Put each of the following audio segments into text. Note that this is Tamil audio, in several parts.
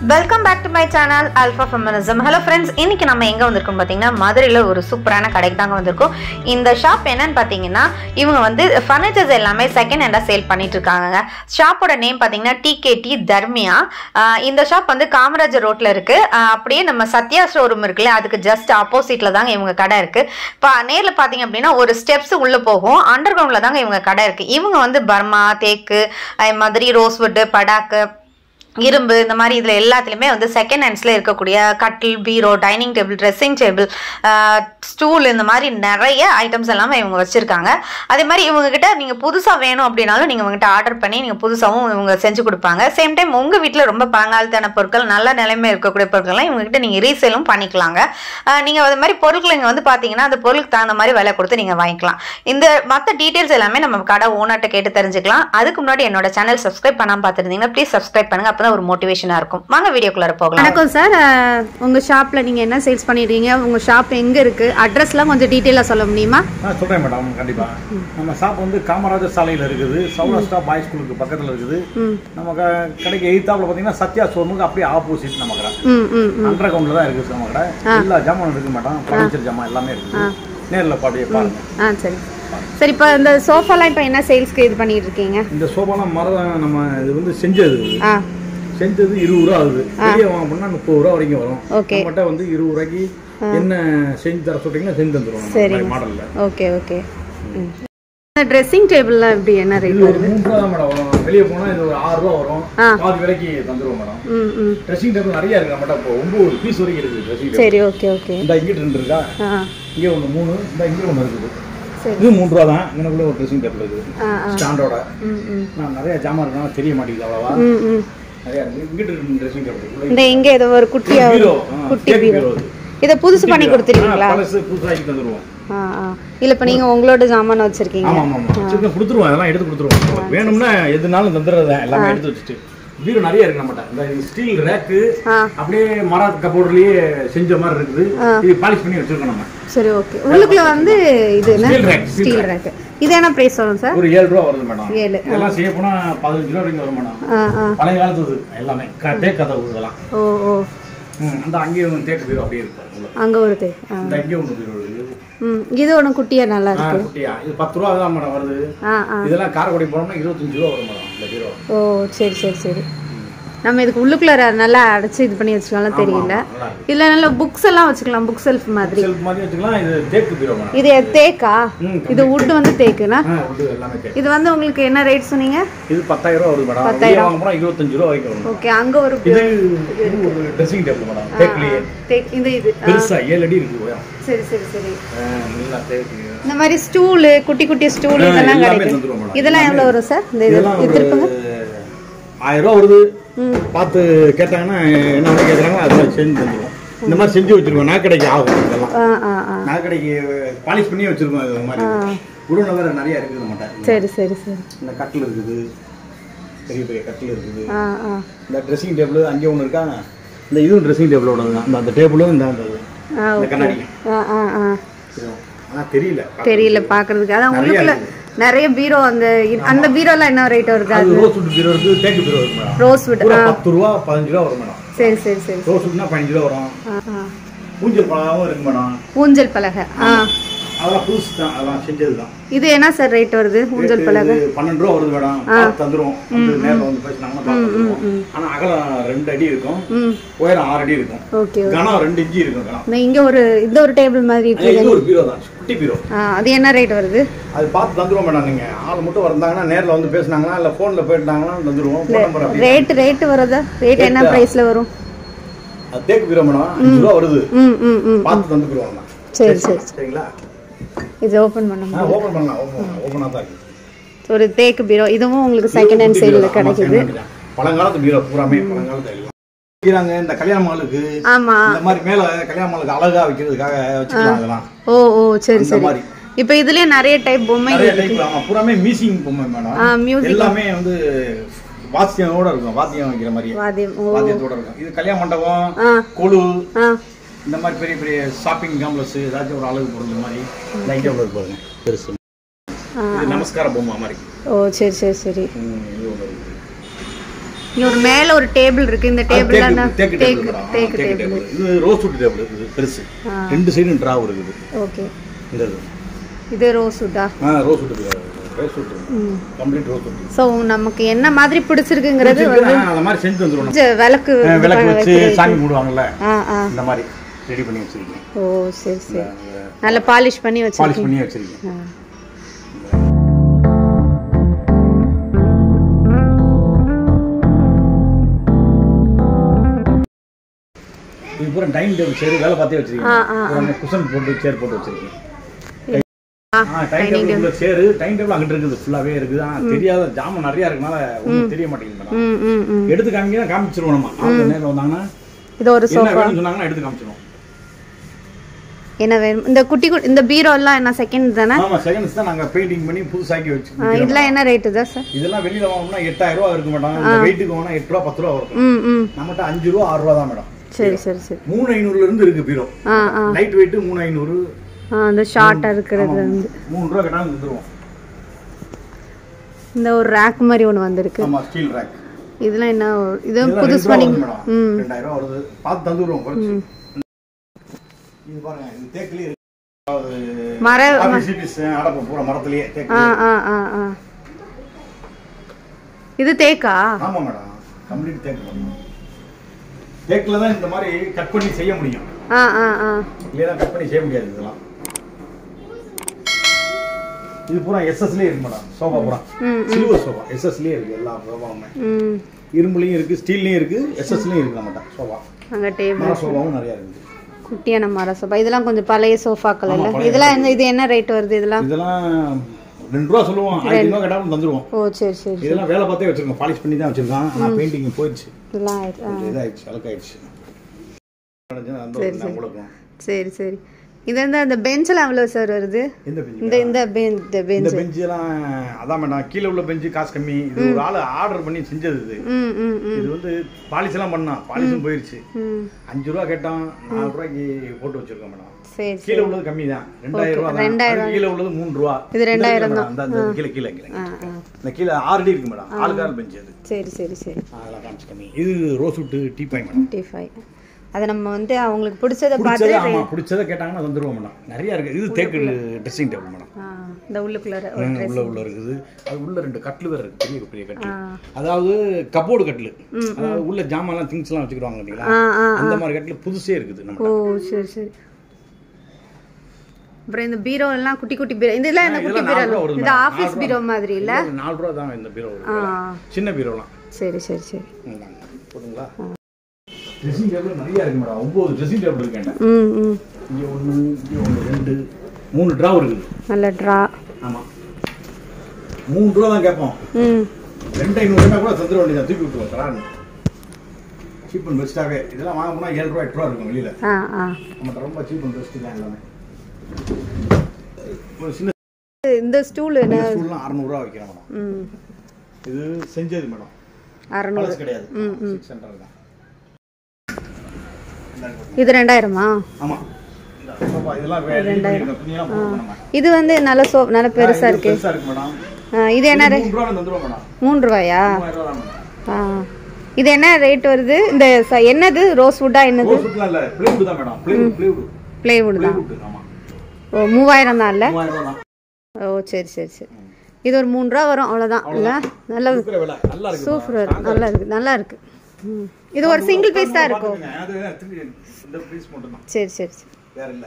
Welcome back to my channel Alpha Feminism. Hello friends, இன்னைக்கு நம்ம எங்க வந்திருக்கோம் பாத்தீங்கன்னா மதுரையில ஒரு சூப்பரான கடைக்கு தாங்க வந்திருக்கோம். இந்த ஷாப் என்னன்னு பாத்தீங்கன்னா இவங்க வந்து ஃபர்னிச்சர்ஸ் எல்லாமே செகண்ட் ஹேண்டா சேல் பண்ணிட்டு இருக்காங்க. ஷாப்போட நேம் பாத்தீங்கன்னா TKT தர்மியா. இந்த ஷாப் வந்து காமராஜர் ரோட்ல இருக்கு. அப்படியே நம்ம சத்யா ஷோரூம் இருக்குல்ல, அதுக்கு ஜஸ்ட் ஆப்போசிட்ல தாங்க இவங்க கடை இருக்கு. நேர்ல பாத்தீங்க அப்படின்னா ஒரு ஸ்டெப்ஸ் உள்ள போகும். அண்டர் கிரவுண்ட்ல தாங்க இவங்க கடை இருக்கு. இவங்க வந்து பர்மா, தேக்கு, மாதிரி ரோஸ்வுட், படாக்கு, இரும்பு, இந்த மாதிரி இதில் எல்லாத்துலேயுமே வந்து செகண்ட் ஹேண்ட்ஸில் இருக்கக்கூடிய கட்டில், பீரோ, dining table, dressing table, stool, இந்த மாதிரி நிறைய ஐட்டம்ஸ் எல்லாமே இவங்க வச்சுருக்காங்க. அதே மாதிரி இவங்ககிட்ட நீங்கள் புதுசாக வேணும் அப்படின்னாலும் நீங்கள் இவங்ககிட்ட ஆர்டர் பண்ணி நீங்கள் புதுசாகவும் இவங்க செஞ்சு கொடுப்பாங்க. சேம் டைம் உங்கள் வீட்டில் ரொம்ப பழங்காலத்தான பொருட்கள், நல்ல நிலைமை இருக்கக்கூடிய பொருட்கள்லாம் இவங்ககிட்ட நீங்கள் ரீசேலும் பண்ணிக்கலாங்க. நீங்கள் அது மாதிரி பொருட்கள் இங்கே வந்து பார்த்தீங்கன்னா அந்த பொருளுக்கு தகுந்த மாதிரி விலை கொடுத்து நீங்கள் வாங்கிக்கலாம். இந்த மற்ற டீட்டெயில்ஸ் எல்லாமே நம்ம கடை ஓனர்கிட்ட கேட்டு தெரிஞ்சுக்கலாம். அதுக்கு முன்னாடி என்னோட சேனல் சப்ஸ்கிரைப் பண்ணாமல் பார்த்துருந்தீங்கன்னா ப்ளீஸ் சப்ஸ்கிரைப் பண்ணுங்க. அப்போ ஒரு மோட்டிவேஷனா இருக்கும். வாங்க வீடியோக்குள்ள போகலாம். வணக்கம் சார், உங்க ஷாப்ல நீங்க என்ன சேல்ஸ் பண்ணிடுறீங்க? உங்க ஷாப் எங்க இருக்கு? அட்ரஸ்லாம் கொஞ்சம் டீடைலா சொல்ல முடியுமா? சொல்றேன் மேடம், கண்டிப்பா. நம்ம ஷாப் வந்து காமராஜர் சாலையில இருக்குது. சௌராஷ்டிரா பாய்ஸ் ஸ்கூலுக்கு பக்கத்துல இருக்குது. நம்ம கடைக்கு எய்தாப்ல பாத்தீங்கன்னா சத்யா ஷோரூமுக்கு அப்படியே ஆப்போசிட் நம்ம கடை. அண்டர் கிரவுண்ட்ல தான் இருக்குது நம்ம கடை. எல்லா ஜாமானும் இருக்கு மேடம். ஃபர்னிச்சர் ஜாமான் எல்லாமே இருக்கு. நேர்ல அப்படியே பாருங்க. சரி சரி. இப்போ இந்த சோஃபாலாம் இப்போ என்ன சேல்ஸ்க்கு இது பண்ணிட்டு இருக்கீங்க? இந்த சோஃபாலாம் மரம் நம்ம இது வந்து செஞ்சது 20 ரூபா ஆகுது. வெளியே வாங்க போனா 30 ரூபா வரைக்கும் வரும். நம்மகிட்ட வந்து 20 ரூபாய்க்கு என்ன செஞ்சு தர சொல்றீங்களா செஞ்சு தந்துருவோம். சரி, மாடல்ல. Okay okay. இந்த ட்ரெஸ்ஸிங் டேபிள்லாம் எப்படி என்ன ரேட் வருது? 3 ரூபா தான் மேடம் வரும். வெளியே போனா இது ஒரு 6 ரூபா வரும். பாதி விலைக்கு தந்துருவோம் மேடம். ட்ரெஸ்ஸிங் டேபிள் நிறைய இருக்கு நம்மகிட்ட. இப்போ 9 பீஸ் வரைக்கும் இருக்கு ட்ரெஸ்ஸிங் டேபிள். சரி, ஓகே ஓகே. இந்த இங்க 2 இருக்கா, இங்க ஒன்னு 3, இந்த இங்க ஒன்னு இருக்குது. இது 3 ரூபா தான். எனக்குள்ள ஒரு ட்ரெஸ்ஸிங் டேபிள் இருக்குது ஸ்டாண்டோட. நான் நிறைய ஜாமான் இருக்கா தெரிய மாட்டேங்குது அவ்வளவா. நிறைய இங்கிட்ட ட்ரெஸ்ஸிங் டேபிள். இந்த இங்க ஏதோ ஒரு குட்டி பீரோ. இத புதுசு பண்ணி கொடுத்துருவீங்களா? பழசு புதுசாக்கி தந்துருவோம். இல்ல இப்ப நீங்க உங்களோட ஜாமான் வச்சிருக்கீங்க? ஆமா ஆமா ஆமா, கொடுத்துருவோம். அதெல்லாம் எடுத்து கொடுத்துருவோம். வேணும்னா எதுனாலும் தந்துடுறத எல்லாமே எடுத்து வச்சுட்டு. பீரோ நிறைய இருக்கு நம்மகிட்ட. இந்த ஸ்டீல் ரேக்கு அப்படியே மர கபோர்ட்லயே செஞ்ச மாதிரி இருக்குது. இது பாலிஷ் பண்ணி வச்சிருக்கோம் நம்ம. சரி, ஓகே. உள்ளுக்குள்ள வந்து இது என்ன ஸ்டீல் ரேக். இது என்ன பிரைஸ் வரும் சார்? ஒரு 7 ரூபா வருது மேடம். இதெல்லாம் செய்ய போனா 15 ரூபா வரைக்கும் வரும் மேடம். பழைய காலத்து எல்லாமே தேக்கு கதவு இதெல்லாம். ஓ ஓ. அந்த அங்கேயே ஒரு தேக்கு பீரோ அப்படியே இருக்கு. அங்க ஒரு தேக்கு. இந்த அங்கேயே ஒன்று பீரோ இருக்கு. இது ஒன்று குட்டியா நல்லா இருக்கு. குட்டியா இது 10 ரூபா தான் மேடம் வருது. இதெல்லாம் காரைக்குடி போனோம்னா 25 ரூபா வரும் மேடம் இந்த பீரோ. ஓ சரி சரி சரி. நம்ம இதுக்கு உள்ளுக்குள்ள நல்லா அடைச்சு இது பண்ணி வச்சுக்கலாம் தெரியல. இல்ல நல்ல புக்ஸ் எல்லாம் வச்சுக்கலாம். புக் செல்ஃப் மாதிரி வச்சுக்கலாம். இது தேக்கு பீரோ மேடம். இது தேக்கா? இது வுட் வந்து தேக்குனா? வுட் எல்லாமே தேக்கு. இது வந்து உங்களுக்கு என்ன ரேட் சொன்னீங்க? இது 10000 ரூபா வருது மேடம். 1000 வாங்க போனா 25 ரூபா வரைக்கும் வரும். ஓகே. அங்க ஒரு ஒரு ட்ரெஸ்ஸிங் டேபிள் மேடம். தேக்குலயே இது பெருசா 7 அடி இருக்கு. சரி சரி சரி. நல்லா தேக்கு. இந்த மாதிரி ஸ்டூல், குட்டி குட்டி ஸ்டூல் இதெல்லாம் கிடைக்கும். இதெல்லாம் எவ்வளவு வரும் சார்? இந்த இது திருப்புங்க. 1000 ரூபா வருது. பார்த்து கேட்டாங்கன்னா என்ன வந்து கேட்குறாங்க அது மாதிரி செஞ்சு தந்துடுவோம். இந்த மாதிரி செஞ்சு வச்சிருக்கோம். நாக்கடைக்கு ஆகும். இதெல்லாம் நாக்கடைக்கு பாலிஷ் பண்ணி வச்சிருக்கோம். இது மாதிரி குடோன்ல வேற நிறைய இருக்குது நம்மகிட்ட. சரி சரி சரி. இந்த கட்டில் இருக்குது, பெரிய பெரிய கட்டில் இருக்குது. இந்த ட்ரெஸ்ஸிங் டேபிள் அங்கே ஒன்று இருக்கா. இந்த இதுவும் ட்ரெஸ்ஸிங் டேபிளோட அந்த டேபிளும் இந்த கண்ணாடி. ஆனால் தெரியல பார்க்கறதுக்கு. அதான் உள்ளுக்குள்ள நிறைய பீரோ. அந்த பீரோலாம் என்ன ரேட் வருது? அது ரோஸ்வுட் பீரோ இருக்கு, தேக்கு பீரோ இருக்கு மேடம். ரோஸ்வுட் 10 ரூபா 15 ரூபா வரும் மேடம். சரி சரி சரி. ரோஸ்வுட்னா 15 ரூபா வரும். ஊஞ்சல் பலகாவும் இருக்கு மேடம். ஊஞ்சல் பலகை அதெல்லாம் புதுசு தான். அதெல்லாம் செஞ்சது தான். இது என்ன சார் ரேட் வருது? ஊஞ்சல் பலகை 12 ரூபா வருது மேடம். தந்துருவோம். நேர்ல வந்து பேசினாங்கன்னா பார்த்துருவோம். ஆனா அகலம் 2 அடி இருக்கும், உயரம் 6 அடி இருக்கும். ஓகே. கனம் 2 இன்ச் இருக்கும் கனம். இங்க இந்த ஒரு டேபிள் மாதிரி இருக்கு. இது ஒரு பீரோ தான், குட்டி பீரோ. அது என்ன ரேட் வருது? அது பார்த்து தந்துருவோம் மேடம். நீங்க ஆள் மட்டும் வந்தாங்கன்னா நேர்ல வந்து பேசினாங்கன்னா இல்ல போன்ல போயிட்டாங்கன்னா தந்துருவோம். ரேட் வரதா? ரேட் என்ன பிரைஸ்ல வரும்? அது தேக்கு பீரோ மேடம். 5 ரூபா வருது. பார்த்து தந்துருவோம். சரி சரி சரிங்களா. இது ஓபன் பண்ணலாம். ஓபன் பண்ணலாம். ஓபனா தான் இருக்கு. ஒரு தேக்கு பீரோ. இதுவும் உங்களுக்கு செகண்ட் ஹேண்ட் சேல்ல கிடைக்குது. பழங்காலத்து பீரோ பூராமே பழங்காலத்து வைக்கிறாங்க. இந்த கல்யாண மாலுக்கு இந்த மாதிரி மேல கல்யாண மாலுக்கு அழகா வைக்கிறதுக்காக வச்சுக்கலாம் அதெல்லாம். ஓ ஓ சரி சரி. இப்போ இதுலயே நிறைய டைப் பொம்மை இருக்கு. ஆமா, பூராமே மியூசிக் பொம்மை மேடம். எல்லாமே வந்து வாத்தியத்தோட இருக்கும். வாத்தியம் வைக்கிற மாதிரி வாத்தியத்தோட இருக்கும். இது கல்யாண மண்டபம், கொலு, இந்த மாதிரி பெரிய பெரிய ஷாப்பிங் காம்ப்ளெக்ஸ் ஏதாச்சும் ஒரு அழகு பொருள் மாதிரி லைட்டாக உள்ள பாருங்க. பெருசு நமஸ்கார பொம்மை மாதிரி. ஓ சரி சரி சரி. இங்க ஒரு மேல ஒரு டேபிள் இருக்கு. இந்த டேபிள்ல தேக்கு டேபிள். இது ரோஸ்வுட் டேபிள் இது பெருசு. ரெண்டு சைடும் டிரா இருக்குது. ஓகே. இது ரோஸ்வுட்டா? Rosewood complete rosewood. சோ நமக்கு என்ன மாதிரி பிடிச்சிருக்குங்கிறது அந்த மாதிரி செஞ்சு வந்துருவோம். விளக்கு வச்சு சாமி மூடுவாங்கல்ல இந்த மாதிரி ரெடி பண்ணி வச்சிருக்கேன். ஓ சரி சரி. நல்ல பாலிஷ் பண்ணி வச்சிருக்கேன். இது பூரா டைனிங் டேபிள் சேர் வேலை பார்த்தே வச்சிருக்கேன். குஷன் போட்டு சேர் போட்டு வச்சிருக்கேன். Dining table chair dining table அங்கிட்டு இருக்குது ஃபுல்லாவே இருக்குது. தெரியாத ஜாமான் நிறைய இருக்கனால ஒன்றும் தெரிய மாட்டேங்குது. எடுத்து காமிக்க காமிச்சிருவோம். நம்ம அவங்க நேரில் வந்தாங்கன்னா இது ஒரு சோஃபா சொன்னாங்கன்னா எடுத்து காமிச்சிருவோம். என்ன வேணும்? இந்த குட்டி இந்த பீரோ எல்லாம் என்ன செகண்ட் தானே? ஆமா செகண்ட்ஸ் தான். நாங்க பெயிண்டிங் பண்ணி புதுசாக்கி வச்சிருக்கோம். இதெல்லாம் என்ன ரேட் தான் சார்? இதெல்லாம் வெளியில வாங்குனா 8000 ரூபாய் இருக்க மாட்டாங்க. இந்த வெயிட்டுக்கு வாங்குனா 8 ரூபாய் 10 ரூபாய் வரும். நம்மட்ட 5 ரூபாய் 6 ரூபாய் தான் மேடம். சரி சரி சரி. 3500 ல இருந்து இருக்கு பீரோ. Light weight 3500. அந்த ஷார்ட்டா இருக்கிறது வந்து 3 ரூபாய் கட்டாம வந்துருவோம். இந்த ஒரு ரேக் மாதிரி ஒன்னு வந்திருக்கு. ஆமா ஸ்டீல் ரேக். இதெல்லாம் என்ன? இது புதுசு பண்ணி 2000 ரூபாய் வருது. பார்த்து தந்துருவோம் குறைச்சு. இது பாருங்க இது தேக்கிலே மர சிபிஸ் அடப்பு பூரா மரத்திலேயே தேக்கு. இது தேக்கா? ஆமா மேடம் கம்ப்ளீட் தேக்கு. தேக்குல தான் இந்த மாதிரி கட் பண்ணி செய்ய முடியும். இல்லையா கட் பண்ணி செய்ய முடியாது. இதெல்லாம் இது பூரா எஸ்எஸ்லயே இருக்கு மேடம். சோஃபா பூரா சில்வர் சோஃபா எஸ்எஸ்லயே இருக்கு. எல்லா சோஃபாவுமே இரும்புலயும் இருக்கு ஸ்டீல்லயும் இருக்கு எஸ்எஸ்லயும் இருக்கு. நம்மட்ட சோஃபா அங்க டேபிள் சோஃபாவும் நிறைய இருக்கு. குட்டியான மர சோஃபா. இதெல்லாம் கொஞ்சம் பழைய சோஃபாக்கள் இல்ல? இதெல்லாம் இது என்ன ரேட் வருது? இதெல்லாம் 2 ரூபா சொல்லுவோம். 1000 ரூபாய் கட்டாம தந்துருவோம். ஓ சரி சரி. இதெல்லாம் வேலை பார்த்தே வச்சிருக்கோம். பாலிஷ் பண்ணி தான் வச்சிருக்கோம். ஆனா பெயிண்டிங் போயிடுச்சு. இதெல்லாம் இதாயிடுச்சு அழுக்காயிடுச்சு. சரி சரி. இது அந்த பெஞ்ச் எல்லாம் எவ்வளவு சார் வருது? இந்த பெஞ்ச் எல்லாம் அதான் மேடம் கீழே உள்ள பெஞ்சு காசு கம்மி. இது ஒரு ஆளு ஆர்டர் பண்ணி செஞ்சது. இது வந்து பாலிஷ் எல்லாம் பண்ணா பாலிஷும் போயிருச்சு. 5 ரூபா கேட்டோம் 4 ரூபாய்க்கு போட்டு வச்சிருக்கோம் மேடம். கீழே உள்ளது கம்மி தான் 2000 ரூபாய். கீழே உள்ளது 3 ரூபா. இது 2000 தான். அந்த கீழே கீழே இந்த கீழே 6 இருக்கு மேடம். ஆளுக்கார பெஞ்சு அது. சரி சரி சரி. அதெல்லாம் காமிச்சு கம்மி. இது ரோஸ்வுட் டீ5 மேடம். டீ5. அத நம்ம வந்து அவங்களுக்கு பிடிச்சத பார்த்து ஆமா பிடிச்சத கேட்டாங்கன்னா வந்துருவோம் மேடம். நிறைய இருக்கு. இது தேக்கு ட்ரெஸ்ஸிங் டேபிள் மேடம். இந்த உள்ளுக்குள்ள உள்ள இருக்குது. அது உள்ள 2 கட்டில் வேற இருக்கு. பெரிய பெரிய கட்டில். அதாவது கபோர்டு கட்டில். அதாவது உள்ள ஜாமான்லாம் திங்ஸ் எல்லாம் வச்சுக்குவாங்க பாத்தீங்களா? அந்த மாதிரி கட்டில் புதுசே இருக்குது நம்ம. ஓ சரி சரி. அப்புறம் இந்த பீரோ எல்லாம் குட்டி குட்டி பீரோ. இதெல்லாம் என்ன குட்டி பீரோ? இது ஆபீஸ் பீரோ மாதிரி இல்ல? 4 ரூபாய் தான் இந்த பீரோ. சின்ன பீரோலாம். சரி சரி சரி. போடுங்களா? ட்ரெஸ்ஸிங் டேபிள் நிறைய இருக்கு மேடம். 9 ட்ரெஸ்ஸிங் டேபிள் இருக்கேன். இங்க 1 இங்க 2 3 டிரா இருக்குது. நல்ல டிரா. ஆமா 3 ரூபா தான் கேட்போம். 2500 கூட தந்துட வேண்டியதான். தூக்கி விட்டுருவோம் தரான்னு. Cheap and பெஸ்ட்டாகவே. இதெல்லாம் வாங்க போனால் 7 ரூபா 8 ரூபா இருக்கும் வெளியில். நம்ம ரொம்ப சீப் அண்ட் பெஸ்ட்டு தான் எல்லாமே. ஒரு சின்ன இந்த ஸ்டூல் என்ன ஸ்டூல்லாம் 600 ரூபா வைக்கிறோம் மேடம். இது செஞ்சது மேடம் 600 கிடையாது. 600 தான். இது 2000மா? ஆமா. இதெல்லாம் 2000. இது வந்து நல்ல பெருசா இருக்கு. பெருசா இருக்கு மேடம். இது என்ன ரேட்? 3 ரூபாய் தந்துறோம் மேடம். 3 ரூபாயா? 3000 ரூபாய் மேடம். இது என்ன ரேட் வருது? இந்த என்னது ரோஸ்வுட்டா என்னது? ரோஸ்வுட்ல இல்ல ப்ளைவுட் தான் மேடம். ப்ளைவுட் தான். ஆமா. ஓ 3000 தான் இல்ல? 3000 தான். ஓ சரி சரி சரி. இது ஒரு 3 ரூபா வரும் அவ்வளவுதான் இல்ல? நல்லா இருக்கு. சூப்பர் நல்லா இருக்கு. நல்லா இருக்கு. இது ஒரு சிங்கிள் பீஸ் தான் இருக்கும். இந்த பீஸ் மட்டும் தான். சரி சரி சரி. வேற இல்ல.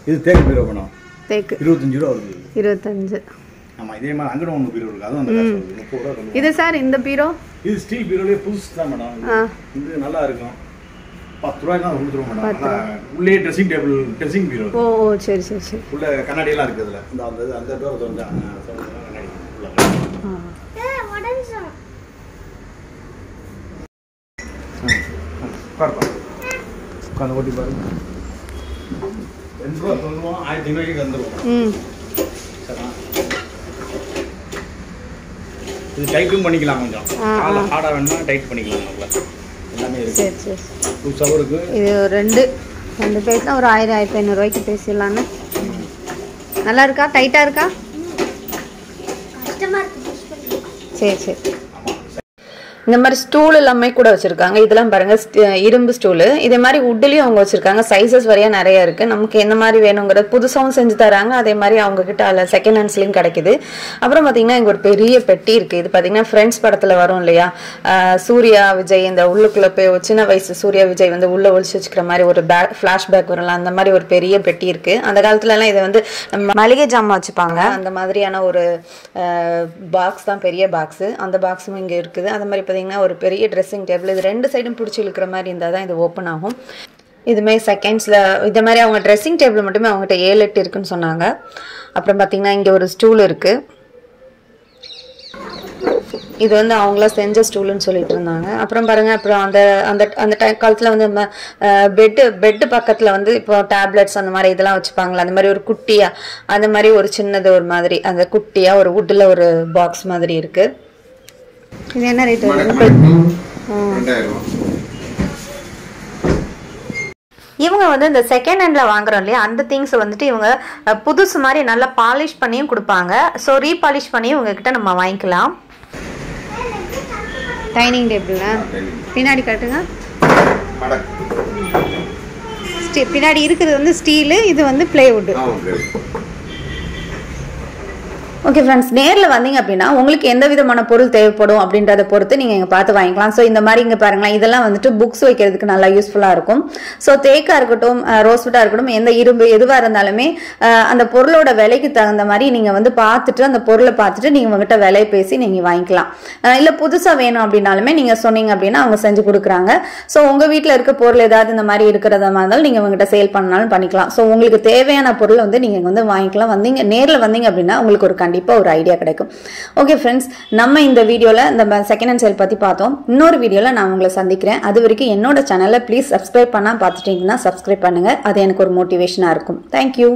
இது தேக்கு பீரோ மேடம். தேக்கு 25 ரூபா வருது. 25. ஆமா இதே மாதிரி அங்கட ஒன்னு பீரோ இருக்கு. அது அந்த காசு வருது. 30 ரூபா கம்மி. இது சார் இந்த பீரோ? இது ஸ்டீல் பீரோலயே புதுசு தான் மேடம். இது நல்லா இருக்கும். 10 ரூபாய் தான் கொடுத்துருவோம் மேடம். உள்ளே ட்ரெஸ்ஸிங் டேபிள் ட்ரெஸ்ஸிங் பீரோ. ஓ சரி சரி சரி. உள்ள கண்ணாடி எல்லாம் இருக்கு அதுல. அந்த டோர் வந்து கண்ணாடி உள்ள. உட்காந்து ஓட்டி பாருங்க. 2 ரூபா சொல்லுவோம். 1500 ரூபாய்க்கு வந்துருவோம். சரியா? இது டைட்டும் பண்ணிக்கலாம். கொஞ்சம் ஹார்டா வேணும்னா டைட் பண்ணிக்கலாம். எல்லாமே இருக்கு. சரி சரி. புதுசாகவும் இருக்கு. இது 2 பேசினா ஒரு 1000 1500 ரூபாய்க்கு பேசிடலான்னு. நல்லா இருக்கா? டைட்டா இருக்கா? சரி சரி. ஆமா இந்த மாதிரி ஸ்டூல் எல்லாமே கூட வச்சிருக்காங்க. இதெல்லாம் பாருங்க இரும்பு ஸ்டூலு. இதே மாதிரி வுட்லயும் அவங்க வச்சிருக்காங்க. சைசஸ் வரையா நிறைய இருக்கு. நமக்கு என்ன மாதிரி வேணுங்கிறது புதுசாவும் செஞ்சு தராங்க. அதே மாதிரி அவங்க கிட்ட அல்ல செகண்ட் ஹேண்ட்ஸ்லயும் கிடைக்குது. அப்புறம் பாத்தீங்கன்னா இங்க ஒரு பெரிய பெட்டி இருக்கு. இது பாத்தீங்கன்னா ஃப்ரெண்ட்ஸ் படத்துல வரும் இல்லையா, சூர்யா விஜய் இந்த உள்ளுக்குள்ள போய் சின்ன வயசு சூர்யா விஜய் வந்து உள்ள ஒளிச்சு வச்சுக்கிற மாதிரி ஒரு ஃபிளாஷ்பேக் வரலாம். அந்த மாதிரி ஒரு பெரிய பெட்டி இருக்கு. அந்த காலத்துல எல்லாம் இதை வந்து மளிகை ஜாமான் வச்சுப்பாங்க. அந்த மாதிரியான ஒரு பாக்ஸ் தான், பெரிய பாக்ஸ். அந்த பாக்ஸும் இங்க இருக்குது. அந்த மாதிரி பாத்தீங்கன்னா ஒரு பெரிய ட்ரெஸ்ஸிங் டேபிள். இது ரெண்டு சைடும் பிடிச்சி இழுக்கிற மாதிரி இருந்தால் தான் இது ஓப்பன் ஆகும். இதுமாதிரி செகண்ட்ஸில் இந்த மாதிரி அவங்க ட்ரெஸ்ஸிங் டேபிள் மட்டுமே அவங்ககிட்ட 7-8 இருக்குன்னு சொன்னாங்க. அப்புறம் பார்த்தீங்கன்னா இங்கே ஒரு ஸ்டூல் இருக்குது. இது வந்து அவங்கள செஞ்ச ஸ்டூலுன்னு சொல்லிட்டு இருந்தாங்க. அப்புறம் பாருங்க, அப்புறம் அந்த அந்த அந்த காலத்தில் வந்து நம்ம பெட்டு பக்கத்தில் வந்து இப்போ டேப்லெட்ஸ் அந்த மாதிரி இதெல்லாம் வச்சுப்பாங்களா, அந்த மாதிரி ஒரு குட்டியா அந்த மாதிரி ஒரு சின்னது ஒரு மாதிரி அந்த குட்டியா ஒரு வுட்டில் ஒரு பாக்ஸ் மாதிரி இருக்கு. இது என்ன ரேட் வருது? 2000. இவங்க வந்து இந்த செகண்ட் ஹேண்ட்ல வாங்குறோம் இல்லையா, அந்த திங்ஸ் வந்துட்டு இவங்க புதுசு மாதிரி நல்லா பாலிஷ் பண்ணியும் கொடுப்பாங்க. ஸோ ரீபாலிஷ் பண்ணியும் உங்ககிட்ட நம்ம வாங்கிக்கலாம். டைனிங் டேபிள் பின்னாடி காட்டுங்க. பின்னாடி இருக்கிறது வந்து ஸ்டீலு, இது வந்து பிளேவுட். ஓகே ஃப்ரெண்ட்ஸ், நேரில் வந்தீங்க அப்படின்னா உங்களுக்கு எந்த விதமான பொருள் தேவைப்படும் அப்படின்றத பொறுத்து நீங்கள் இங்கே பார்த்து வாங்கிக்கலாம். ஸோ இந்த மாதிரி இங்கே பாருங்களேன், இதெல்லாம் வந்துட்டு புக்ஸ் வைக்கிறதுக்கு நல்லா யூஸ்ஃபுல்லாக இருக்கும். ஸோ தேக்காக இருக்கட்டும், ரோஸ்வுட்டாக இருக்கட்டும், எந்த இரும்பு எதுவாக இருந்தாலுமே அந்த பொருளோட விலைக்கு தகுந்த மாதிரி நீங்கள் வந்து பார்த்துட்டு அந்த பொருளை பார்த்துட்டு நீங்கள் உங்ககிட்ட விலை பேசி நீங்கள் வாங்கிக்கலாம். இல்லை புதுசாக வேணும் அப்படின்னாலுமே நீங்கள் சொன்னீங்க அப்படின்னா அவங்க செஞ்சு கொடுக்குறாங்க. ஸோ உங்கள் வீட்டில் இருக்க பொருள் ஏதாவது இந்த மாதிரி இருக்கிறதா இருந்தாலும் நீங்கள் உங்ககிட்ட சேல் பண்ணாலும் பண்ணிக்கலாம். ஸோ உங்களுக்கு தேவையான பொருள் வந்து நீங்கள் வந்து வாங்கிக்கலாம். வந்தீங்க நேரில் வந்தீங்க அப்படின்னா உங்களுக்கு ஒரு கண்டிப்பா ஒரு ஐடியா கிடைக்கும். ஓகே ஃப்ரெண்ட்ஸ், நம்ம இந்த வீடியோல இந்த செகண்ட் ஹேண்ட் சேல் பத்தி பார்த்தோம். இன்னொரு வீடியோல நான் உங்களை சந்திக்கிறேன். அது வரைக்கும் என்னோட சேனலை ப்ளீஸ் சப்ஸ்கிரைப் பண்ணா பார்த்துட்டீங்கன்னா சப்ஸ்கிரைப் பண்ணுங்க. அது எனக்கு ஒரு மோட்டிவேஷனா இருக்கும். தேங்க்யூ.